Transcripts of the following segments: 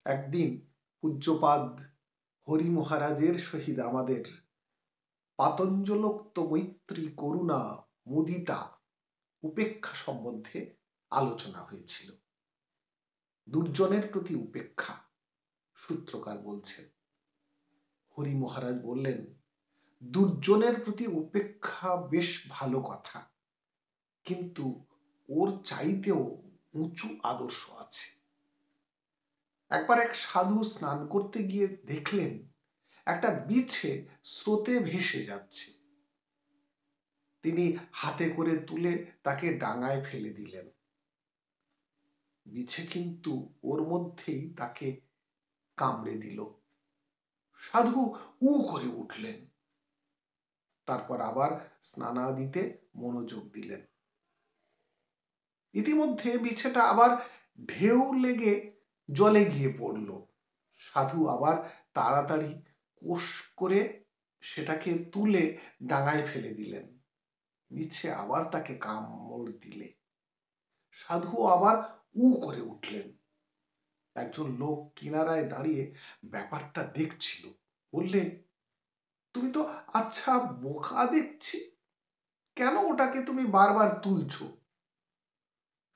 একদিন পূজ্যপাদ হরি মহারাজের সহিত আমাদের পাতঞ্জলোক্ত মৈত্রী, করুণা, মুদিতা, উপেক্ষা সম্বন্ধে আলোচনা হয়েছিল। দুর্জনের প্রতি উপেক্ষা। সূত্রকার বলছেন, হরি মহারাজ বললেন, দুর্জনের প্রতি উপেক্ষা বেশ ভালো কথা, কিন্তু ওর চাইতেও উঁচু আদর্শ আছে। একবার এক সাধু স্নান করতে গিয়ে দেখলেন একটা বিছে স্রোতে ভেসে যাচ্ছে। তিনি হাতে করে তুলে তাকে ডাঙায় ফেলে দিলেন। বিছে কিন্তু ওর মধ্যেই তাকে কামড়ে দিল। সাধু উ করে উঠলেন। তারপর আবার স্নানাদিতে মনোযোগ দিলেন। ইতিমধ্যে বিছেটা আবার ঢেউ লেগে জলে গিয়ে পড়ল। সাধু আবার তাড়াতাড়ি কোষ করে সেটাকে তুলে ডাঙায় ফেলে দিলেন। বিছে আবার তাকে কামড় দিলে সাধু আবার উ করে উঠলেন। একজন লোক কিনারায় দাঁড়িয়ে ব্যাপারটা দেখছিল। বললে, তুমি তো আচ্ছা বোকা দেখছি, কেন ওটাকে তুমি বারবার তুলছো?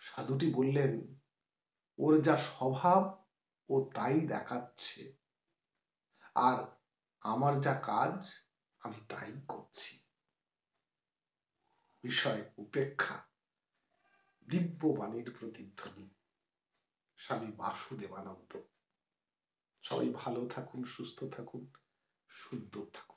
সাধুটি বললেন, ওর যা স্বভাব ও তাই দেখাচ্ছে, আর আমার যা কাজ আমি তাই করছি। বিষয় উপেক্ষা, দিব্য বাণীর প্রতিধ্বনি। স্বামী বাসুদেবানন্দ। সবাই ভালো থাকুন, সুস্থ থাকুন, সুন্দর থাকুন।